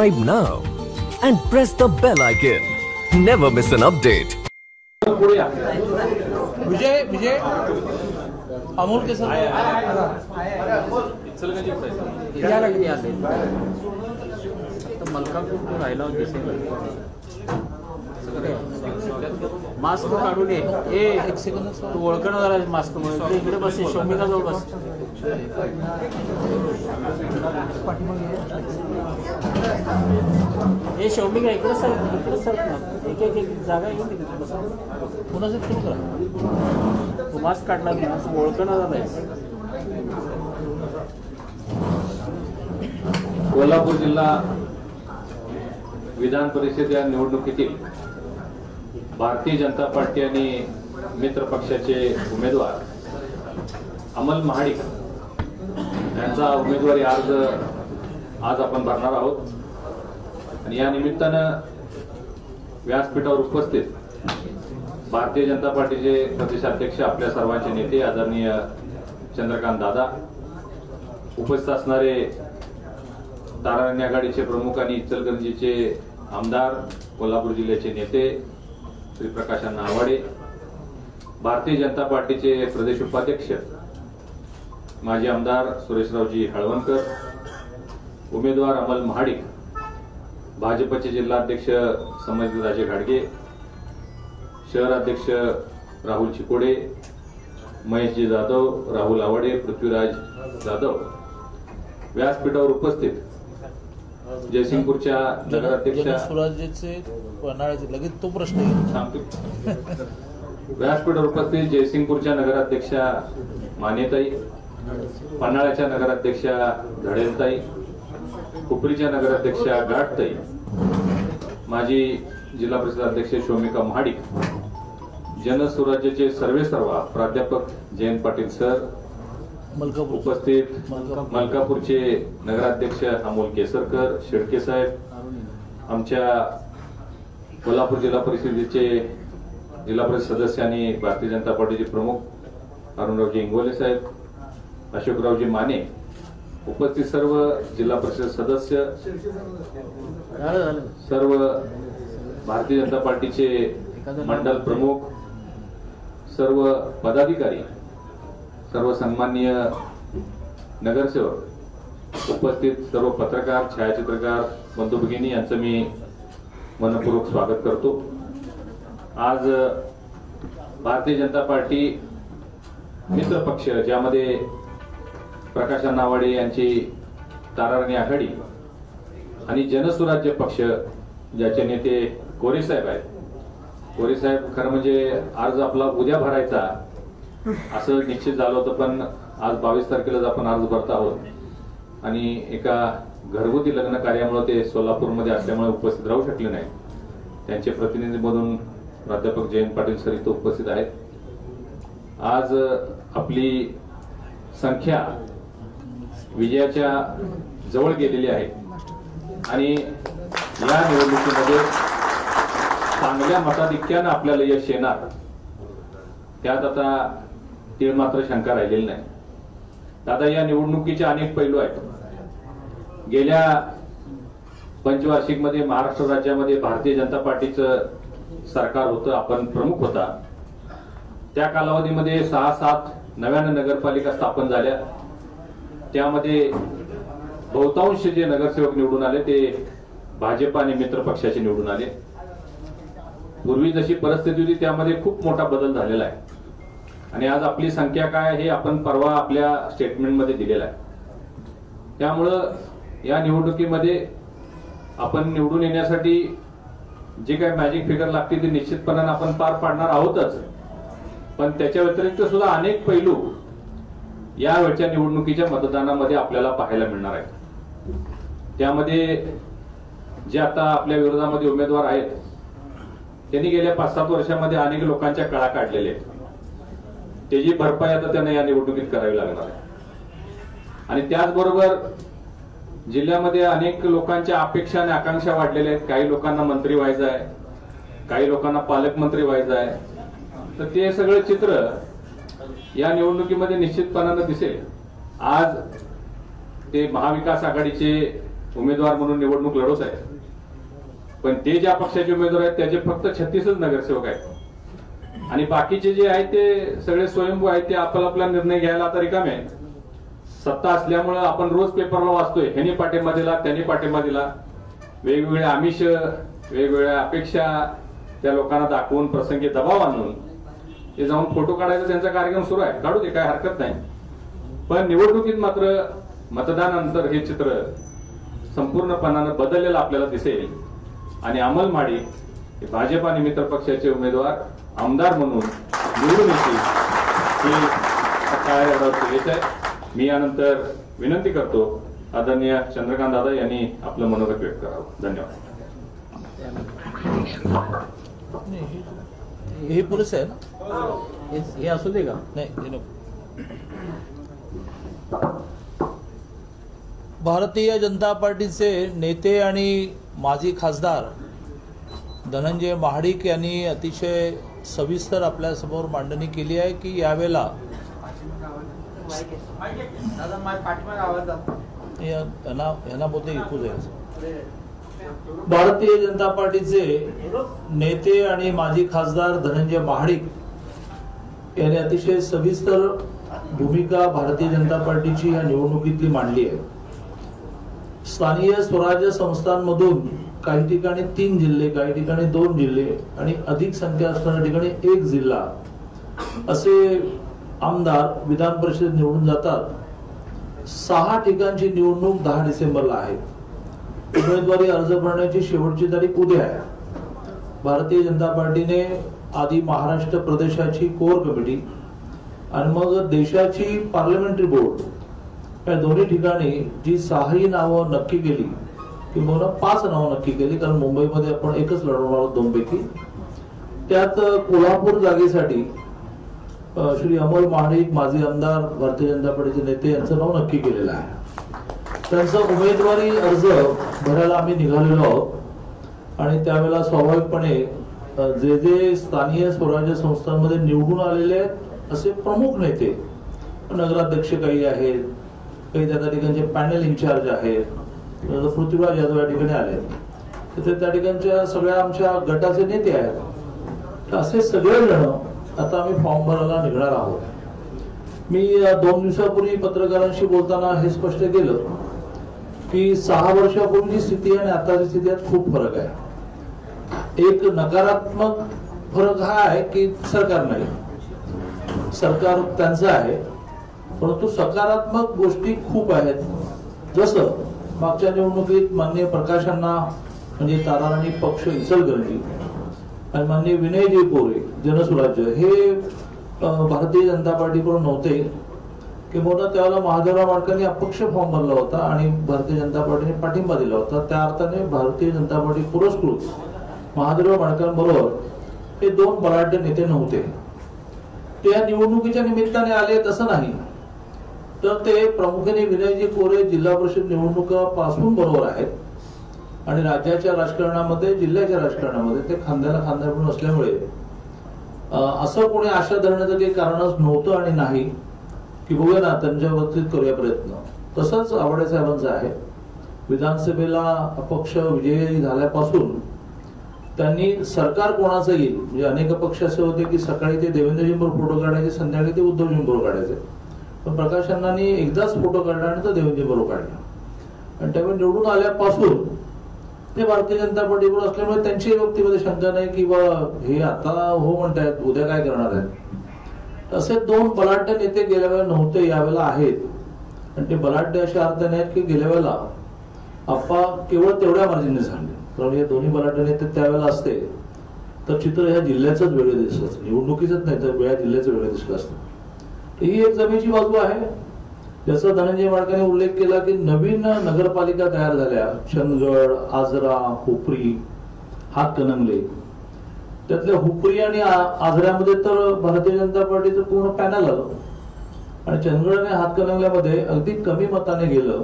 Subscribe now and press the bell icon. Never miss an update. Vijay Amol K sir Malkapur तो राहिला mask काढून ये एक सेकंद तू ओळखणं जरा मास्क मुळे इकडे बस शोमिका जवळ बस हे शोमिका इकडे सर एक एक जागा येऊन तिथे बस पुन्हा सुरू करा. तू मास्क काढला तू ओळखणं झालंय. कोल्हापूर जिल्हा विधान परिषद या निवडणुकीतील भारतीय जनता पार्टी आणि मित्र पक्षाचे उमेदवार अमल महाडिक यांचा उमेदवारी अर्ज आज आपण भरणार आहोत आणि या निमित्तानं व्यासपीठावर उपस्थित भारतीय जनता पार्टीचे प्रदेशाध्यक्ष आपल्या सर्वांचे नेते आदरणीय चंद्रकांत दादा, उपस्थित असणारे ताराराणी आघाडीचे प्रमुख आणि इचलकरंजीचे आमदार, कोल्हापूर जिल्ह्याचे नेते श्री प्रकाशअण्णा आवाडे, भारतीय जनता पार्टीचे प्रदेश उपाध्यक्ष माजी आमदार सुरेशरावजी हळवणकर, उमेदवार अमल महाडिक, भाजपचे जिल्हाध्यक्ष संभाजीराजे घाडगे, शहर अध्यक्ष राहुल चिकोडे, महेशजी जाधव, राहुल आवाडे, पृथ्वीराज जाधव, व्यासपीठावर उपस्थित जयसिंगपूरच्या नगराध्यक्षा स्वराज्याचे पन्हाळ्याचे लगेच तो प्रश्न येईल. व्यासपीठावर उपस्थित जयसिंगपूरच्या नगराध्यक्षा मानेताई, पन्हाळ्याच्या नगराध्यक्षा धडेलताई, खुपरीच्या नगराध्यक्षा गाठताई, माजी जिल्हा परिषद अध्यक्ष शोमिका महाडिक, जनस्वराज्याचे सर्वेसर्वा प्राध्यापक जयंत पाटील सर, मलकापूर उपस्थित मलकापूरचे नगराध्यक्ष अमोल केसरकर, शेडके साहेब, आमच्या कोल्हापूर जिल्हा परिषदेचे जिल्हा परिषद सदस्य आणि भारतीय जनता पार्टीचे प्रमुख अरुणरावजी इंगोले साहेब, अशोकरावजी माने, उपस्थित सर्व जिल्हा परिषद सदस्य, सर्व भारतीय जनता पार्टीचे मंडल प्रमुख, सर्व पदाधिकारी, सर्व सन्माननीय नगरसेवक, उपस्थित सर्व पत्रकार, छायाचित्रकार बंधू भगिनी यांचं मी मनपूर्वक स्वागत करतो. आज भारतीय जनता पार्टी मित्र पक्ष ज्यामध्ये प्रकाशअण्णा आवाडे यांची ताराराणी आघाडी आणि जनस्वराज्य पक्ष ज्याचे नेते कोरे साहेब आहेत. कोरे साहेब खरं म्हणजे अर्ज आपला उद्या भरायचा असं निश्चित झालं होतं, पण आज 22 तारखेलाच आपण अर्ज भरत आहोत आणि एका घरगुती लग्न कार्यामुळे ते सोलापूरमध्ये असल्यामुळे उपस्थित राहू शकले नाही. त्यांचे प्रतिनिधी म्हणून प्राध्यापक जयंत पाटील सर इथं उपस्थित आहेत. आज आपली संख्या विजयाच्या जवळ गेलेली आहे आणि या निवडणुकीमध्ये चांगल्या मताधिक्यानं आपल्याला यश येणार त्यात आता तीळ मात्र शंका राहिलेली नाही. दादा, या निवडणुकीचे अनेक पैलू आहेत. गेल्या पंचवार्षिक मध्ये महाराष्ट्र राज्यामध्ये भारतीय जनता पार्टीचं सरकार होतं, आपण प्रमुख होता. त्या कालावधीमध्ये 6-7 नव्यानं नगरपालिका स्थापन झाल्या. त्यामध्ये बहुतांश जे नगरसेवक निवडून आले ते भाजप आणि मित्र पक्षाचे निवडून आले. पूर्वी जशी परिस्थिती होती त्यामध्ये खूप मोठा बदल झालेला आहे आणि आज आपली संख्या काय हे आपण परवा आपल्या स्टेटमेंटमध्ये दिलेला आहे. त्यामुळं या निवडणुकीमध्ये आपण निवडून येण्यासाठी जे काही मॅजिक फिगर लागते ते निश्चितपणाने आपण पार पाडणार आहोतच, पण त्याच्या व्यतिरिक्त सुद्धा अनेक पैलू या वेळच्या निवडणुकीच्या मतदानामध्ये आपल्याला पाहायला मिळणार आहेत. त्यामध्ये जे आता आपल्या विरोधामध्ये उमेदवार आहेत त्यांनी गेल्या 5-7 वर्षामध्ये अनेक लोकांच्या कळा काढलेल्या आहेत. त्याची भरपाई आता त्यांना या निवडणुकीत करावी लागणार आहे आणि त्याचबरोबर जिल्ह्यामध्ये अनेक लोकांच्या अपेक्षा आणि आकांक्षा वाढलेल्या आहेत. काही लोकांना मंत्री व्हायचं आहे, काही लोकांना पालकमंत्री व्हायचं आहे. तर ते सगळं चित्र या निवडणुकीमध्ये निश्चितपणाने दिसेल. आज ते महाविकास आघाडीचे उमेदवार म्हणून निवडणूक लढवत आहेत, पण ते ज्या पक्षाचे उमेदवार आहेत त्याचे फक्त 36च नगरसेवक आहेत आणि बाकीचे जे आहेत ते सगळे स्वयंभू आहेत. ते आपला निर्णय घ्यायला आता रिकामे आहेत. सत्ता असल्यामुळे आपण रोज पेपरला वाचतोय, ह्याने पाठिंबा दिला, त्याने पाठिंबा दिला, वेगवेगळ्या आमिष, वेगवेगळ्या अपेक्षा त्या लोकांना दाखवून प्रसंगी दबाव आणून ते जाऊन फोटो काढायचा त्यांचा कार्यक्रम सुरू आहे. काढू दे, काय हरकत नाही. पण निवडणुकीत मात्र मतदानानंतर हे चित्र संपूर्णपणानं बदललेलं आपल्याला दिसेल आणि अमल माळी हे भाजप आणि मित्र पक्षाचे उमेदवार आमदार म्हणून निवडून येतील ही काय येत आहे. मी यानंतर विनंती करतो आदरणीय चंद्रकांत दादा यांनी आपलं मनोगत व्यक्त करावं. धन्यवाद. हे पुरेसे आहे ना? हे असू दे का? नाही, हे नको. भारतीय जनता पार्टीचे नेते आणि माजी खासदार धनंजय महाडिक यांनी अतिशय सविस्तर आपल्यासमोर मांडणी केली आहे की यावेळेला यांना बोलते ऐकू जाईल. भारतीय जनता पार्टीचे नेते आणि माजी खासदार धनंजय महाडिक यांनी अतिशय सविस्तर भूमिका भारतीय जनता पार्टीची या निवडणुकीतली मांडली आहे. स्थानीय स्वराज्य संस्थांमधून काही ठिकाणी 3 जिल्हे, काही ठिकाणी 2 जिल्हे आणि अधिक संख्या असणाऱ्या ठिकाणी 1 जिल्हा असे आमदार विधान परिषद निवडून जातात. 6 ठिकाणची निवडणूक 10 डिसेंबरला आहे. उमेदवारी अर्ज भरण्याची शेवटची तारीख उद्या आहे. भारतीय जनता पार्टीने आधी महाराष्ट्र प्रदेशाची कोर कमिटी आणि मग देशाची पार्लमेंटरी बोर्ड या दोन्ही ठिकाणी जी 6 नावं नक्की केली किंवा 5 नावं नक्की केली, कारण मुंबईमध्ये आपण एकच लढवणार आहोत 2 पैकी. त्यात कोल्हापूर जागेसाठी श्री अमल महाडिक माजी आमदार भारतीय जनता पार्टीचे नेते यांचं नाव नक्की केलेलं आहे. त्यांचा उमेदवारी अर्ज भरायला आम्ही निघालेलो आहोत आणि त्यावेळेला स्वाभाविकपणे जे जे स्थानीय स्वराज्य संस्थांमध्ये निवडून आलेले आहेत असे प्रमुख नेते, नगराध्यक्ष काही आहेत, काही त्या ठिकाणचे पॅनल इन्चार्ज आहेत, पृथ्वीराज यादव या ठिकाणी आले, तर त्या ठिकाणच्या सगळ्या आमच्या गटाचे नेते आहेत. असे सगळे जण आता आम्ही फॉर्म भरायला निघणार आहोत. मी 2 दिवसापूर्वी पत्रकारांशी बोलताना हे स्पष्ट केलं की 6 वर्षापूर्वीची स्थिती आणि आताची स्थिती यात खूप फरक आहे. एक नकारात्मक फरक हा आहे की सरकार नाही, सरकार त्यांचं आहे, परंतु सकारात्मक गोष्टी खूप आहेत. जसं मागच्या निवडणुकीत माननीय प्रकाशांना म्हणजे ताराराणी पक्ष इचलकरंजी आणि माननीय विनयजी कोरे जनसुराज्य हे भारतीय जनता पार्टीकडून नव्हते किंवा त्यावेळेला महादेवराव माडकांनी अपक्ष फॉर्म भरला होता आणि भारतीय जनता पार्टीने पाठिंबा दिला होता. त्या अर्थाने भारतीय जनता पार्टी पुरस्कृत महादेवराव माडकांबरोबर हे 2 बलाढ्य नेते नव्हते. ते या निवडणुकीच्या निमित्ताने आले तसं नाही, तर ते प्रामुख्याने विनयजी कोरे जिल्हा परिषद निवडणुकापासून बरोबर आहेत आणि राज्याच्या राजकारणामध्ये, जिल्ह्याच्या राजकारणामध्ये ते खांद्याला खांदा मिळून असल्यामुळे असं कोणी आशा धरण्याचं काही कारणच नव्हतं आणि नाही की बघूया ना त्यांच्या बाबतीत करूया प्रयत्न. तसंच आवडे साहेबांचं आहे. विधानसभेला अपक्ष विजयी झाल्यापासून त्यांनी सरकार कोणाचं येईल म्हणजे अनेक पक्ष असे होते की सकाळी ते देवेंद्रजींबरोबर फोटो काढायचे, संध्याकाळी ते उद्धवजींबरोबर काढायचे, पण प्रकाश अण्णांनी एकदाच फोटो काढला आणि तो देवेंद्रजींबरोबर काढला आणि त्यामुळे निवडून आल्यापासून ते भारतीय जनता पार्टीबरोबर असल्यामुळे त्यांची व्यक्तीमध्ये शंका नाही की बा हे आता हो म्हणतायत उद्या काय करणार आहेत. असे 2 बलाढ्य नेते गेल्या वेळेला नव्हते, यावेळेला आहेत आणि ते बलाढ्य अशा अर्थाने आहेत की गेल्या वेळेला आप्पा केवळ तेवढ्या मार्जिनने झाले, कारण हे दोन्ही बलाढ्य नेते त्यावेळेला असते तर चित्र ह्या जिल्ह्याच वेगळं दिसलं असतं, निवडणुकीच नाही तर वेळा जिल्ह्याचं वेगळं दिसलं असतं. ही एक जमेची बाजू आहे. ज्याचा धनंजय माडकाने उल्लेख केला की नवीन नगरपालिका तयार झाल्या, चंदगड, आजरा, हुपरी, हातकणंगले. त्यातल्या हुपरी आणि आजऱ्यामध्ये तर भारतीय जनता पार्टीचं पूर्ण पॅनल आलं आणि चंदगड आणि हातकणंगल्यामध्ये अगदी कमी मताने गेलं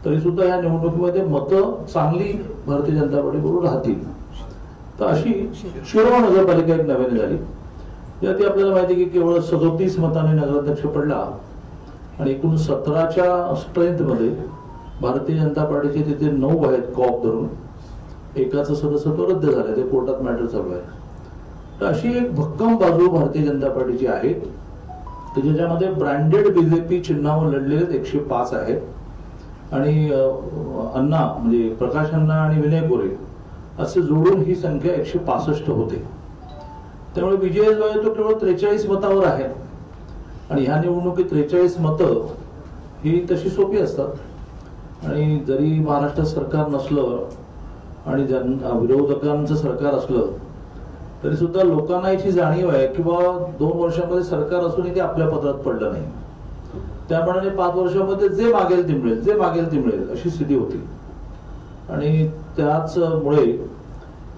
तरी सुद्धा या निवडणुकीमध्ये मतं चांगली भारतीय जनता पार्टी बरोबर राहतील. तर अशी शिरोळ नगरपालिका एक नव्याने झाली. यात आपल्याला माहिती की केवळ 37 मताने नगराध्यक्ष पडला आणि एकूण 17च्या स्ट्रेंथ मध्ये भारतीय जनता पार्टीचे तिथे 9 आहेत कॉप धरून, एकाचं सदस्यत्व रद्द झालंय, ते कोर्टात मॅटर चालू आहे. तर अशी एक भक्कम बाजू भारतीय जनता पार्टीची आहे, तर ज्याच्यामध्ये ब्रँडेड बीजेपी चिन्हावर लढलेले 105 आहेत आणि अण्णा म्हणजे प्रकाश अण्णा आणि विनय गोरे असे जोडून ही संख्या 165 होते. त्यामुळे विजय जो आहे तो केवळ 43 मतावर आहे आणि ह्या निवडणुकीत 43 मतं ही तशी सोपी असतात आणि जरी महाराष्ट्रात सरकार नसलं आणि विरोधकांचं सरकार असलं तरी सुद्धा लोकांना याची जाणीव आहे की बाबा 2 वर्षांमध्ये सरकार असूनही ते आपल्या पदरात पडलं नाही. त्याप्रमाणे 5 वर्षांमध्ये जे मागेल ते मिळेल, जे मागेल ते मिळेल अशी स्थिती होती आणि त्याचमुळे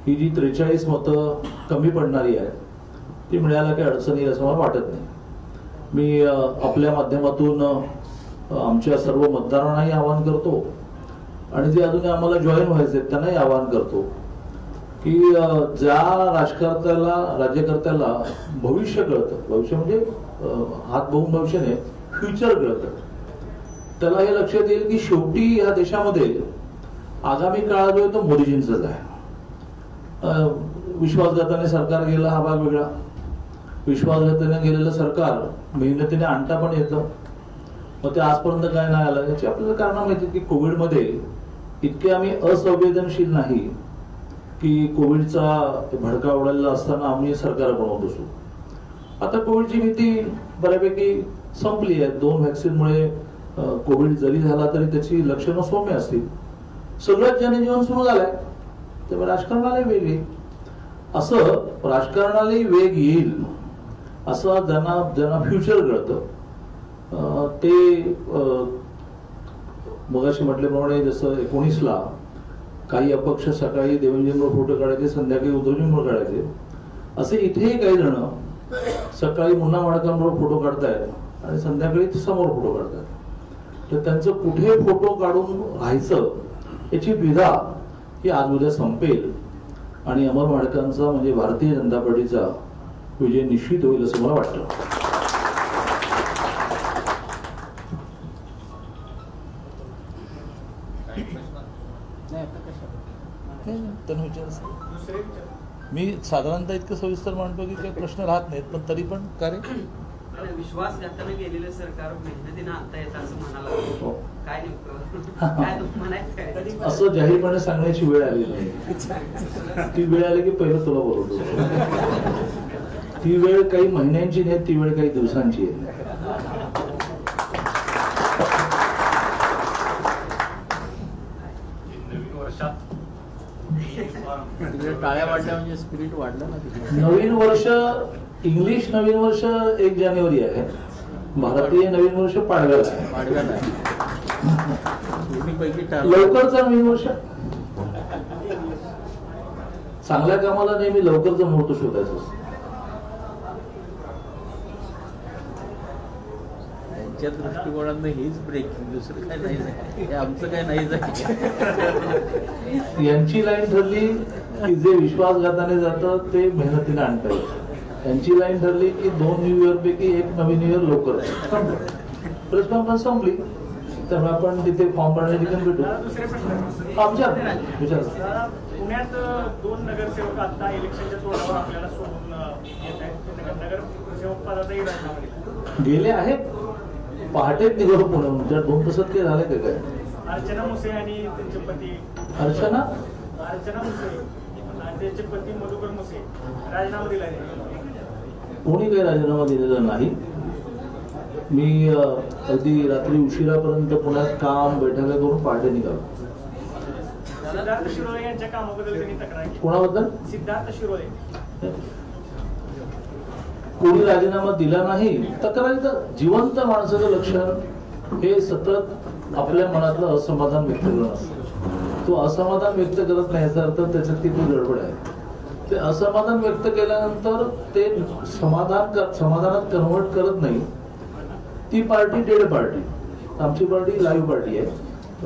ही जी 43 मतं कमी पडणारी आहेत ती मिळायला काही अडचण येईल असं मला वाटत नाही. मी आपल्या माध्यमातून आमच्या सर्व मतदारांनाही आवाहन करतो आणि जे अजून आम्हाला जॉईन व्हायचे त्यांनाही आवाहन करतो की ज्या राजकारत्याला राज्यकर्त्याला भविष्य कळतं, भविष्य म्हणजे हात बघून भविष्य नाही, फ्युचर कळतं, त्याला हे लक्षात येईल की शेवटी ह्या देशामध्ये आगामी काळ जो आहे तो मोदीजींचाच आहे. विश्वासघाताने सरकार गेलं हा भाग वेगळा, विश्वासघाताने गेलेलं सरकार मेहनतीने आणता पण येतं, मग ते आजपर्यंत काय नाही आलं याची आपल्याला कारण माहिती की कोविडमध्ये इतके आम्ही असंवेदनशील नाही की कोविडचा भडका उडालेला असताना आम्ही सरकार बनवत असू. आता कोविडची भीती बऱ्यापैकी संपली आहे. 2 व्हॅक्सिनमुळे कोविड जरी झाला तरी त्याची लक्षणं सौम्य असतील. सगळंच जनजीवन सुरू झालंय, त्यामुळे राजकारणालाही वेग येईल. असं राजकारणालाही वेग येईल असं ज्यांना फ्युचर कळतं ते मगाशी म्हटल्याप्रमाणे जसं 19ला काही अपक्ष सकाळी देवेंद्रजींवर फोटो काढायचे, संध्याकाळी उद्धवजींवर काढायचे, असे इथेही काही जण सकाळी मुन्ना माडकांबरोबर फोटो काढतायत आणि संध्याकाळी समोर फोटो काढतायत. तर त्यांचं कुठे फोटो काढून राहायचं याची द्विधा ही आज उद्या संपेल आणि अमर माडकांचा म्हणजे भारतीय जनता पार्टीचा विजय निश्चित होईल असं मला वाटतं. मी साधारणतः इतकं सविस्तर मांडतो की काही प्रश्न राहत नाहीत, पण तरी पण कार्य विश्वासघाताने गेलेलं सरकार मेहनतीनं आणता येतं असं म्हणाला, काय नेमकं काय म्हणायचं? असं जाहीरपणे सांगण्याची वेळ आली नाही. ती वेळ आली की पहिलं तुला बोलवतो. ती वेळ काही महिन्यांची नाही, ती वेळ काही दिवसांची आहे. टाळ्या वाढल्या म्हणजे स्पिरिट वाढलं ना. नवीन वर्ष इंग्लिश नवीन वर्ष 1 जानेवारी आहे, भारतीय नवीन वर्ष पाडव्याला आहे. वाढव्याला लवकरचा नवीन वर्ष. चांगल्या कामाला नेहमी लवकरचा मुहूर्त शोधायचं असतं. त्यांच्या दृष्टिकोनानं हेच ब्रेकिंग, दुसरं काय नाही, हे आमचं काय नाही जायचं. यांची लाईन ठरली की जे विश्वासघाताने जातं ते मेहनतीने आणता येतं. यांची लाईन ठरली की 2 न्यू इयर पैकी 1 नवीन इयर लवकर. प्रेस कॉन्फरन्स संपली त्यामुळे आपण तिथे फॉर्म भरण्याची ठिकाण भेटू. आमच्या विचार पुण्यात 2 नगरसेवक आता इलेक्शनच्या तोंडावर आपल्याला सोडून येत आहेत. नगरसेवक पदाचाही राजीनामा दिला. गेले आहेत, पहाटेच निघालो पुण्याहून. त्या 2 तासात काय झाले काय? अर्चना मुसे आणि त्यांचे पती अर्चना मुसे आणि त्यांचे पती मधुकर मुसे राजीनामा दिला. कोणी काही राजीनामा दिलेला नाही. मी अगदी रात्री उशिरापर्यंत पुण्यात काम बैठका करून पहाटे निघालो. सिद्धार्थ शिरोळे यांच्या कामाबद्दल त्यांनी तक्रार केली. कोणाबद्दल? सिद्धार्थ शिरोळे. कोणी राजीनामा दिला नाही. तक्रारीचं जिवंत माणसाचं लक्षण हे सतत आपल्या मनातलं असमाधान व्यक्त करणं असतं. तो असमाधान व्यक्त करत नाही याचा अर्थ त्याच्यात किती गडबड आहे. ते असमाधान व्यक्त केल्यानंतर ते समाधानात कन्व्हर्ट करत नाही. ती पार्टी डेड पार्टी. आमची पार्टी लाईव्ह पार्टी आहे.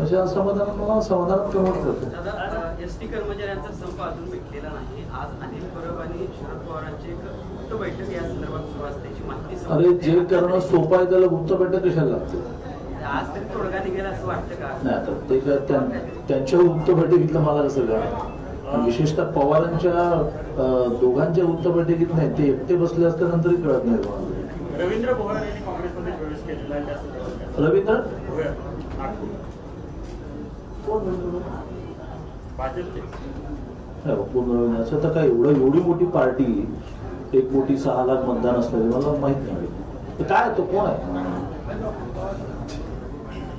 अशा असमाधानाला समाधानात कन्व्हर्ट करतो. एसटी कर्मचाऱ्यांचा संप अजून मिटलेला नाही. आज अनिल परब आणि शरद पवारांची एक गुप्त बैठक या संदर्भात सुरू असल्याची माहिती. अरे जे करणं सोपं आहे त्याला गुप्त बैठक कशाला लागते? आज तरी तोडगा निघेल असं वाटतं का? नाही आता ते काय त्यांच्या वृत्त बैठकीतलं मला कसं का, विशेषतः पवारांच्या दोघांच्या वृत्त बैठकीत नाही, ते एकटे बसले असल्यानंतरही कळत नाही मला. रवींद्र भोयर यांनी काँग्रेसमध्ये प्रवेश केलेला आहे त्यासंदर्भात रवींद्र भोयर, नागपूर, भाजपचे. असं तर काय एवढी मोठी पार्टी, 1,06,00,000 मतदान असलेले मला माहित नाही. तर काय तो कोण आहे?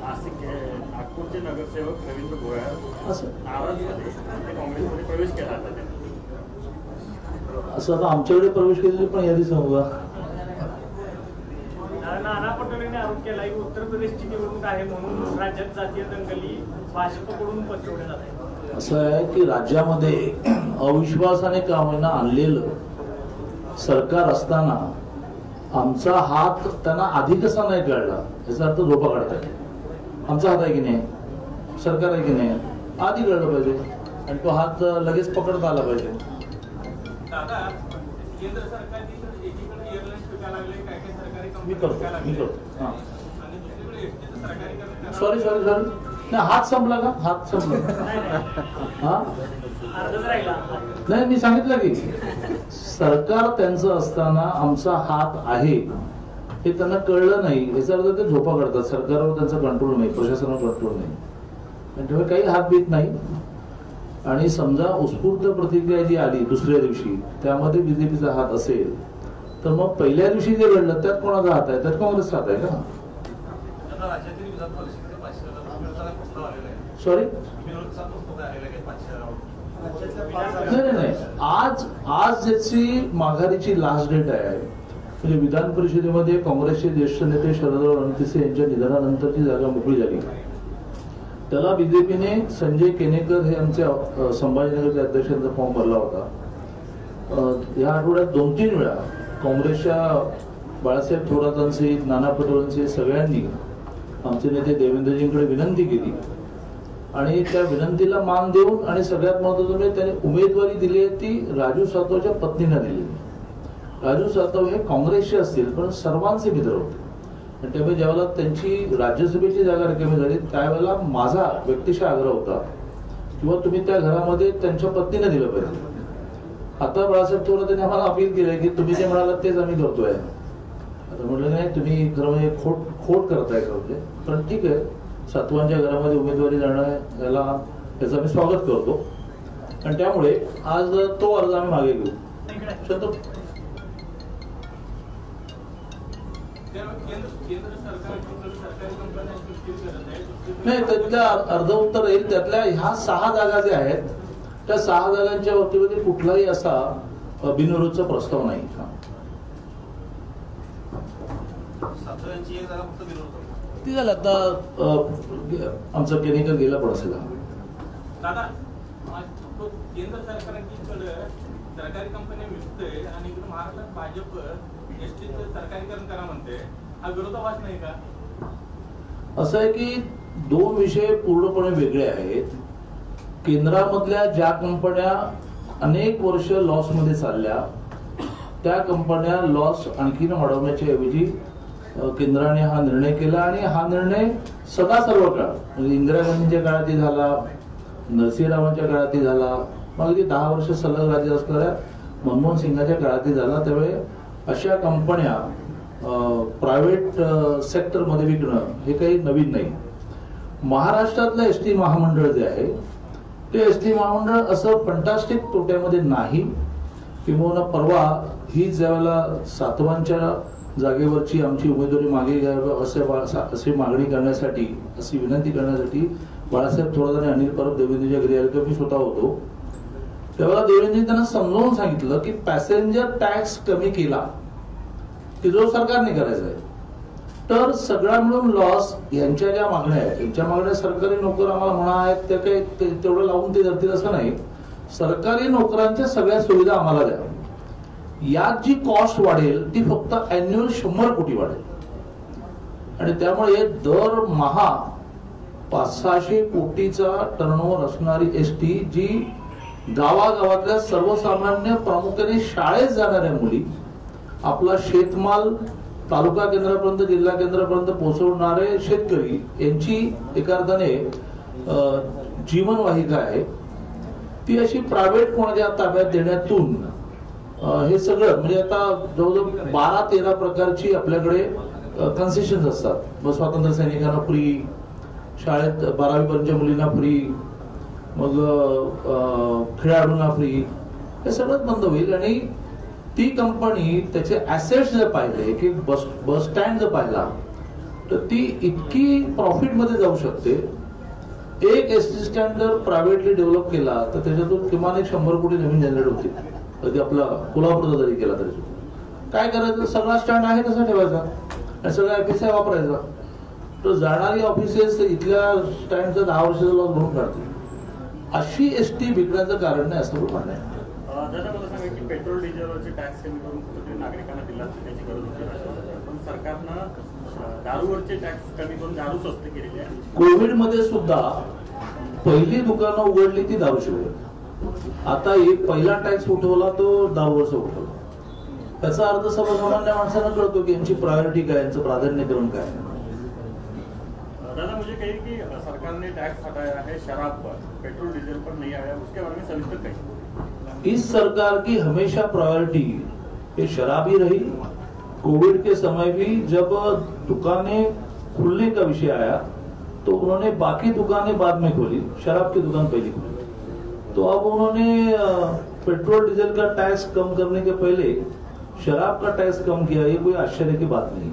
नाशिक नागपूरचे नगरसेवक रवींद्र भोयर असं नाराजमध्ये ते काँग्रेसमध्ये प्रवेश केला आता त्यांनी. असं आता आमच्याकडे प्रवेश केलेली पण यादी सांगू का? नाना पटोलेंनी आरोप केला की उत्तर प्रदेशची निवडणूक आहे म्हणून राज्यात जातीय दंगली भाजपकडून पसरवल्या जात आहेत. असं आहे की राज्यामध्ये अविश्वासाने कामांना आणलेलं सरकार असताना आमचा हात त्यांना आधी कसा नाही कळला याचा अर्थ झोपा काढताय. आमचा हात आहे की नाही, सरकार आहे की नाही, आधी कळलं पाहिजे आणि तो हात लगेच पकडता आला पाहिजे. दादा, केंद्र सरकारने एकीकडे एअरलाईन्स विकायला लागले, काय काय सरकारी मी कंपनी करतो विकायला मी लागले करतो हां. आणि दुसरीकडे एसटीचं सरकारीकरण सॉरी नाही, हात संपला का? हात संपला हा अर्धच राहिला. नाही, मी सांगितलं की सरकार त्यांचं असताना आमचा हात आहे हे त्यांना कळलं नाही याचा अर्थ ते झोपा काढतात. सरकारवर त्यांचा कंट्रोल नाही, प्रशासनावर कंट्रोल नाही, त्यामुळे काही हात बीत नाही. आणि समजा उत्स्फूर्त प्रतिक्रिया जी आली दुसऱ्या दिवशी त्यामध्ये बीजेपीचा हात असेल तर मग पहिल्या दिवशी जे घडलं त्यात कोणाचा हात आहे? त्यात काँग्रेसचा हात आहे का? सॉरी नाही, आज ज्याची माघारीची लास्ट डेट आहे म्हणजे विधान परिषदेमध्ये काँग्रेसचे ज्येष्ठ नेते शरदराव रणपिसे यांच्या निधनानंतरची जागा मोकळी झाली. त्याला बीजेपीने संजय केनेकर हे आमच्या संभाजीनगरच्या अध्यक्षांचा फॉर्म भरला होता. या आठवड्यात 2-3 वेळा काँग्रेसच्या बाळासाहेब थोरातांसहित नाना पटोलेंसहित सगळ्यांनी आमचे नेते देवेंद्रजींकडे विनंती केली आणि त्या विनंतीला मान देऊन आणि सगळ्यात महत्त्वाचं म्हणजे त्याने उमेदवारी दिली आहे ती राजू सातवच्या पत्नीला दिली. राजू सातव हे काँग्रेसचे असतील पण सर्वांचे मित्र होते आणि त्यामुळे ज्यावेळेला त्यांची राज्यसभेची जागा रिकामी झाली त्यावेळेला माझा व्यक्तिशः आग्रह होता किंवा तुम्ही त्या घरामध्ये त्यांच्या पत्नीने दिलं पाहिजे. आता बाळासाहेब थोरात त्यांनी आम्हाला अपील केलंय की तुम्ही जे म्हणालात तेच आम्ही करतोय. आता म्हटलं नाही, तुम्ही खरं म्हणजे खोट करताय का म्हणजे, पण ठीक आहे, सातवांच्या घरामध्ये उमेदवारी जाणं याचं आम्ही स्वागत करतो आणि त्यामुळे आज तो अर्ज आम्ही मागे घेऊ. नाही, त्यातल्या अर्ध उत्तर येईल. त्यातल्या ह्या 6 जागा ज्या आहेत त्या 6 जागांच्या बाबतीमध्ये कुठलाही असा बिनविरोधचा प्रस्ताव नाही. ती झालं आता आमचा केनेकर गेला पण असेल. दादा, केंद्र सरकारकडे सरकारी कंपन्या विकतोय आणि इकडे महाराष्ट्रात भाजप एसटीचं सरकारीकरण करा म्हणते, हा विरोधाभास नाही का? असं आहे की 2 विषय पूर्णपणे वेगळे आहेत. केंद्रामधल्या ज्या कंपन्या अनेक वर्ष लॉस मध्ये चालल्या त्या कंपन्या लॉस आणखीन वाढवण्याच्या ऐवजी केंद्राने हा निर्णय केला आणि हा निर्णय सदा सर्व काळ म्हणजे इंदिरा गांधींच्या काळातही झाला, नरसिंहरावांच्या काळातही झाला, मग अगदी 10 वर्ष सलग राज्य असणाऱ्या मनमोहन सिंगाच्या काळातही झाला. त्यावेळी अशा कंपन्या प्रायव्हेट सेक्टरमध्ये विकणं हे काही नवीन नाही. महाराष्ट्रातलं एसटी महामंडळ जे आहे ते एसटी महामंडळ असं फंटास्टिक तोट्यामध्ये नाही. किंवा परवा ही ज्यावेळेला सातवांच्या जागेवरची आमची उमेदवारी मागे घ्यावी अशी मागणी करण्यासाठी, अशी विनंती करण्यासाठी बाळासाहेब थोरात आणि अनिल परब देवेंद्रच्या घरी आले. मी स्वतः होतो तेव्हा देवेंद्रजी त्यांना समजावून सांगितलं की पॅसेंजर टॅक्स कमी केला की जो सरकारने करायचा आहे तर सगळा मिळून लॉस यांच्या ज्या मागण्या आहेत यांच्या मागण्या सरकारी नोकर आम्हाला म्हणा आहेत त्या काही तेवढं लावून ते धरतील असं नाही. सरकारी नोकरांच्या सगळ्या सुविधा आम्हाला द्या. यात जी कॉस्ट वाढेल ती फक्त अॅन्युअल 100 कोटी वाढेल आणि त्यामुळे दरमहा 500-600 कोटीचा टर्नओव्हर असणारी एसटी जी गावागावातल्या सर्वसामान्य प्रामुख्याने शाळेत जाणाऱ्या मुली, आपला शेतमाल तालुका केंद्रापर्यंत जिल्हा केंद्रापर्यंत पोहोचवणारे शेतकरी यांची एका अर्थाने जीवनवाहिका आहे ती अशी प्रायव्हेट कोणाच्या ताब्यात देण्यातून हे सगळं म्हणजे आता जवळजवळ 12-13 प्रकारची आपल्याकडे कन्सेशन असतात. मग स्वातंत्र्य सैनिकांना फ्री, शाळेत 12वी पर्यंतच्या मुलींना फ्री, मग खेळाडूंना फ्री, हे सगळंच बंद होईल. आणि ती कंपनी त्याचे ऍसेट्स जर पाहिले की बस स्टँड जर पाहिला तर ती इतकी प्रॉफिट मध्ये जाऊ शकते. एक एसटी स्टँड जर प्रायव्हेटली डेव्हलप केला तर त्याच्यातून किमान 100 कोटी नवीन जनरेट होतील. कधी आपला कोल्हापूरचा जरी केला तरी काय करायचं, सगळा स्टँड आहे तसा ठेवायचा आणि सगळा एफएसआय वापरायचा. तर जाणारी ऑफिसेस इथल्या स्टँडचा 10 वर्षाचा लॉस भरून काढतील. अशी एसटी विकण्याचं कारण नाही असं म्हणणं आहे. दादा मला सांगा की पेट्रोल डिझेलवरचे टॅक्स कमी करून कुठेतरी नागरिकांना दिला त्याची गरज होती, पण सरकारनं दारूवरचे टॅक्स कमी करून दारू स्वस्त केलेली आहे. कोविड मध्ये सुद्धा पहिली दुकानं उघडली ती दारूशिवाय. आता एक पहिला टॅक्स उठवला तो दारूवरचा उठवला. त्याचा अर्थ सर्वसामान्य माणसांना कळतो की यांची प्रायोरिटी काय, यांचं प्राधान्यक्रम काय. दादा मुझे कहिए कि सरकार ने टैक्स हटाया है शराब पर, पेट्रोल डीजल पर नहीं आया, उसके बारे में सविस्तर कहिए. इस सरकार की हमेशा प्रायोरिटी ये शराब ही रही. कोविड के समय भी जब दुकानें खुलने का विषय आया तो उन्होंने बाकी दुकानें बाद में खोली, शराब की दुकान पहले खोली. तो अब उन्होंने पेट्रोल डीजल का टैक्स कम करने के पहले शराब का टैक्स कम किया. ये कोई आश्चर्य की बात नहीं.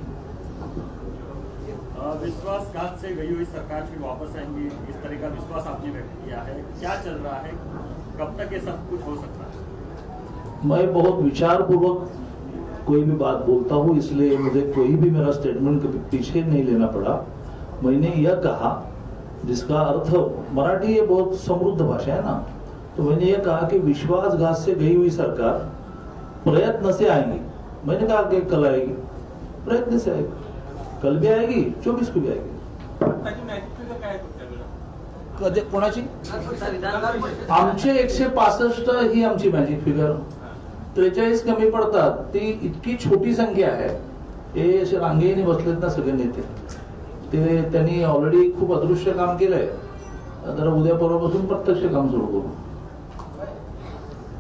विश्वासघात से गई हुई सरकार फिर वापस आएंगी, इस तरह का विश्वास आपने व्यक्त किया है. क्या चल रहा है, कब तक ये सब कुछ हो सकता है? मैं बहुत विचारपूर्वक कोई भी बात बोलता हूँ, इसलिए मुझे कोई भी मेरा स्टेटमेंट कभी पीछे नहीं लेना पड़ा. मैंने यह कहा जिसका अर्थ, मराठी ये बहुत समृद्ध भाषा है ना, तो मैंने ये कहा कि विश्वासघात से गई हुई सरकार प्रयत्न से आएंगी. मैंने कहा कि कल आएगी, प्रयत्न से आएगी. कल भी आएगी, 24 को भी आएगी. कधी कोणाची? आमचे 165 ही आमची मॅजिक फिगर. 43 कमी पडतात. ती इतकी छोटी संख्या आहे. हे असे रांगेने बसलेत ना सगळे नेते, ते त्यांनी ऑलरेडी खूप अदृश्य काम केलंय. जरा उद्या परवापासून प्रत्यक्ष काम सुरू करू.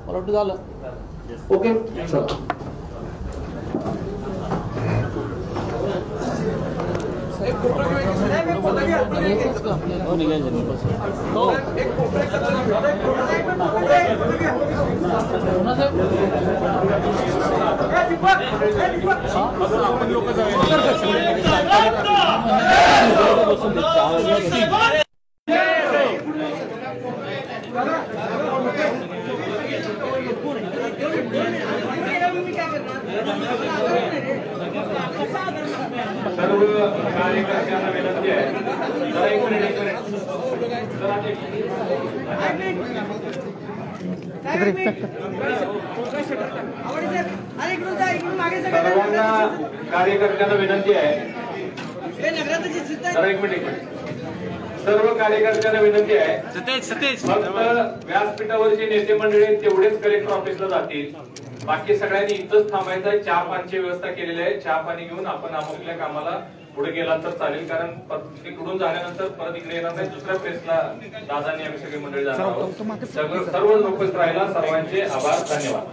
मला वाटतं झालं. ओके चला. सर्व कार्यकर्त्यांना विनंती आहे, जरा एक मिनिट सर्वांना कार्यकर्त्यांना विनंती आहे, जरा एक मिनिट. सर्व कार्यकर्त्यांना विनंती आहे, फक्त व्यासपीठावरचे नेते मंडळी तेवढेच कलेक्टर ऑफिसला जातील. बाकी सगळ्यांनी इथंच थांबायचं आहे. चहा पानची व्यवस्था केलेली आहे. चहा पाणी घेऊन आपण आपापल्या कामाला पुढे गेला तर चालेल, कारण तिकडून झाल्यानंतर परत इकडे येणार नाही. दुसऱ्या प्रेसला दादांनी आम्ही सगळी मंडळी जाणार आहोत. सर्व लोक राहिला. सर्वांचे आभार, धन्यवाद.